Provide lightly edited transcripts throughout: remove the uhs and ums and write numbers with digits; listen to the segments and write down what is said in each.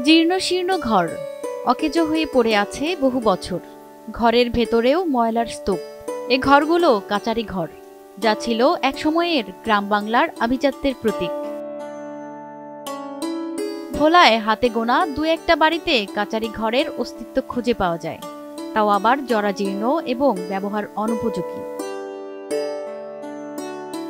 জীর্ণশীর্ণ ঘর, অকেজো হয়ে পড়ে আছে বহু বছর। ঘরের ভেতরেও ময়লার স্তূপ। এ ঘরগুলো কাচারি ঘর, যা ছিল একসময়ের গ্রাম বাংলার আভিজাত্যের প্রতীক। ভোলায় হাতে গোনা দু একটা বাড়িতে কাচারি ঘরের অস্তিত্ব খুঁজে পাওয়া যায়, তাও আবার জরাজীর্ণ এবং ব্যবহার অনুপযোগী।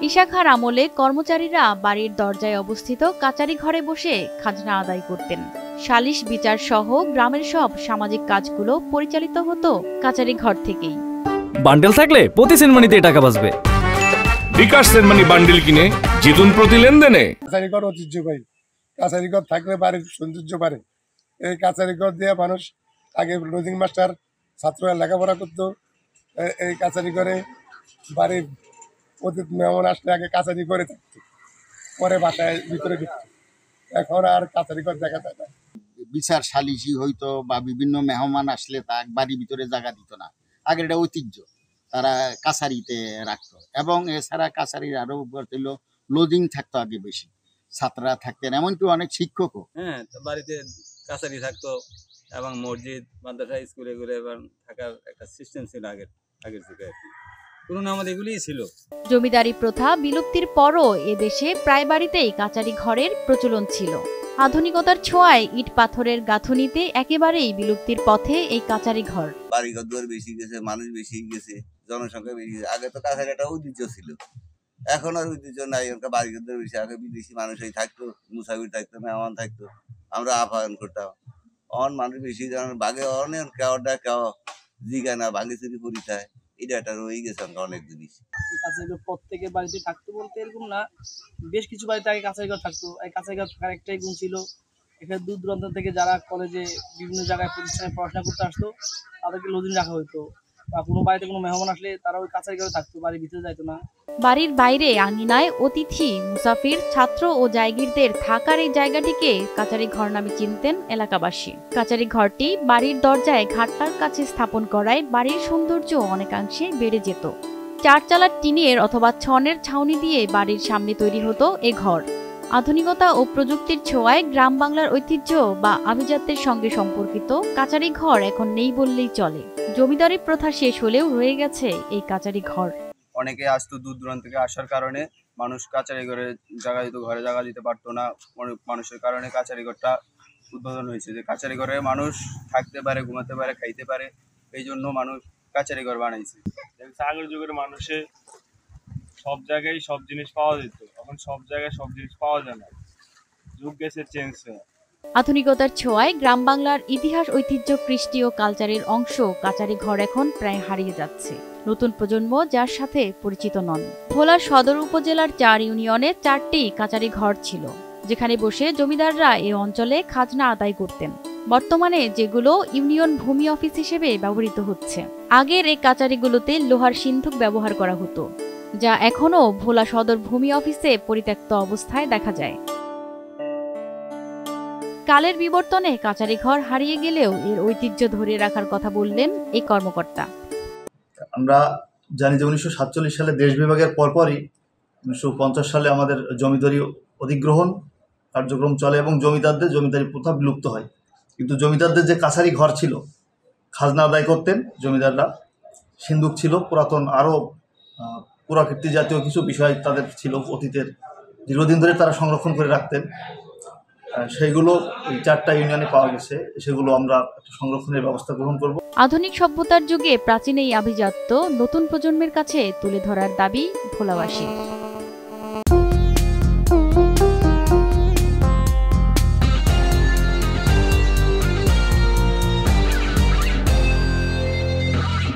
ঈশাখার আমলে কর্মচারীরা বাড়ির দরজায় অবস্থিত কাচারি ঘরে বসে খাজনা আদায় করতেন। সালিশ বিচার সহ গ্রামের সব সামাজিক কাজগুলো পরিচালিত হতো কাচারি ঘর থেকেই। বান্ডেল থাকলে প্রতি সেনমানিতে টাকা বাঁচবে। বিকাশ সেনমানি বান্ডেল কিনে জিতুন প্রতি লেনদেনে। কাচারি ঘর ঐতিহ্যবাহী। কাচারি ঘর থাকলে বাড়ির সৌন্দর্য বাড়ে। এই কাচারি ঘর দিয়ে মানুষ আগে লোডিং মাস্টার ছাত্ররা লেখাপড়া করতো। এই কাচারি ঘরে বাড়ির অতিথি মেহমান আসলে আগে কাচারি ঘরে থাকতো, পরে বাসায় ভিতরে ঢুকতো। এখন আর কাচারি ঘর দেখা যায় না। বিচার সালিশি হইতো বা বিভিন্ন মেহমান আসলে তা বাড়ির ভিতরে জায়গা দিত না। আগের এটা ঐতিহ্য, তারা কাছারিতে রাখতো। এবং এছাড়া কাছারির আরো ছিল লজিং থাকতো আগে বেশি, ছাত্ররা থাকতেন, এমনকি অনেক শিক্ষকও। বাড়িতে কাছারি থাকতো এবং মসজিদ মাদ্রাসা স্কুলে থাকার একটা সিস্টেম ছিল আগের যুগে আর কি। পুরোনো আমাদের এগুলিই ছিল। জমিদারি প্রথা বিলুপ্তির পরও এদেশে প্রায় বাড়িতেই কাচারি ঘরের প্রচলন ছিল। আধুনিকতার ছোঁয়ায় ইট পাথরের গাঁথুনিতে একেবারেই বিলুপ্তির পথে এই কাচারি ঘর। বাড়িঘর দুয়ার বেশি গেছে, মানুষ বেশি গেছে, জনসংখ্যা বেশি গেছে। আগে তো কাছারি একটা ঐতিহ্য ছিল, এখন আর ঐতিহ্য নাই। বাড়িঘর দুয়ার বেশি, আগে বিদেশি মানুষই থাকতো, মুসাফির থাকতো, মেহমান থাকতো, আমরা আপ্যায়ন করতাম। অন মানুষ বেশি বাঘে অনেক কেওয়াটা কেওয়া জিগা না ভাঙে চুরি পরিথায়, এটা একটা রয়ে গেছে অনেক জিনিস। কাছারিঘর প্রত্যেকের বাড়িতে থাকতো বলতে এরকম না, বেশ কিছু বাড়িতে আগে কাছারিঘর থাকতো। এই কাছারিঘর থাকার একটাই গুণ ছিল, এখানে দূর দূরান্ত থেকে যারা কলেজে বিভিন্ন জায়গায় প্রতিষ্ঠানে পড়াশোনা করতে আসতো তাদেরকে লজিং রাখা হতো, বা কোনো বাড়িতে কোনো মেহমান আসলে তারা ওই কাছারিঘরে থাকতো, বাড়ির ভিতরে যাইতো না। বাড়ির বাইরে আঙিনায় অতিথি, মুসাফির, ছাত্র ও জায়গিরদের থাকার এই জায়গাটিকে কাচারি ঘর নামে চিনতেন এলাকাবাসী। কাচারি ঘরটি বাড়ির দরজায় ঘাটলার কাছে স্থাপন করায় বাড়ির সৌন্দর্য অনেকাংশে বেড়ে যেত। চারচালার টিনের অথবা ছনের ছাউনি দিয়ে বাড়ির সামনে তৈরি হতো এ ঘর। আধুনিকতা ও প্রযুক্তির ছোঁয়ায় গ্রাম বাংলার ঐতিহ্য বা আভিজাত্যের সঙ্গে সম্পর্কিত কাচারি ঘর এখন নেই বললেই চলে। জমিদারি প্রথা শেষ হলেও রয়ে গেছে এই কাচারি ঘর। অনেকে আসতো দূর দূরান্ত থেকে আসার কারণে মানুষ কাচারি ঘরে জায়গা দিত, ঘরে জায়গা দিতে পারতো না। অনেক মানুষের কারণে কাচারি ঘরটা উদ্বোধন হয়েছে, যে কাচারি ঘরে মানুষ থাকতে পারে, ঘুমাতে পারে, খাইতে পারে, এই জন্য মানুষ কাচারি ঘর বানাইছে। আগের যুগের মানুষে সব জায়গায় সব জিনিস পাওয়া যেত, এখন সব জায়গায় সব জিনিস পাওয়া যায় না, যুগ গেছে চেঞ্জ হয়ে। আধুনিকতার ছোঁয়ায় গ্রাম বাংলার ইতিহাস, ঐতিহ্য, কৃষ্টি ও কালচারের অংশ কাচারি ঘর এখন প্রায় হারিয়ে যাচ্ছে। নতুন প্রজন্ম যার সাথে পরিচিত নন। ভোলা সদর উপজেলার 4 ইউনিয়নে 4টি কাচারি ঘর ছিল, যেখানে বসে জমিদাররা এ অঞ্চলে খাজনা আদায় করতেন। বর্তমানে যেগুলো ইউনিয়ন ভূমি অফিস হিসেবে ব্যবহৃত হচ্ছে। আগের এই কাচারিগুলোতে লোহার সিন্ধুক ব্যবহার করা হতো, যা এখনো ভোলা সদর ভূমি অফিসে পরিত্যক্ত অবস্থায় দেখা যায়। কালের বিবর্তনে কাচারি ঘর হারিয়ে গেলেও এর ঐতিহ্য ধরে রাখার কথা বললেন এই কর্মকর্তা। আমরা জানি যে 1947 সালে দেশ বিভাগের পরপরই 1950 সালে আমাদের জমিদারি অধিগ্রহণ কার্যক্রম চলে এবং জমিদারদের জমিদারি প্রথা বিলুপ্ত হয়। কিন্তু জমিদারদের যে কাছারি ঘর ছিল, খাজনা আদায় করতেন জমিদাররা, সিন্ধুক ছিল, পুরাতন আরও পুরাকীর্তি জাতীয় কিছু বিষয় তাদের ছিল অতীতের, দীর্ঘদিন ধরে তারা সংরক্ষণ করে রাখতেন। সেগুলো এই 4টা ইউনিয়নে পাওয়া গেছে, সেগুলো আমরা সংরক্ষণের ব্যবস্থা গ্রহণ করব। আধুনিক সভ্যতার যুগে প্রাচীন এই আভিজাত্য নতুন প্রজন্মের কাছে তুলে ধরার দাবি ভোলাবাসী।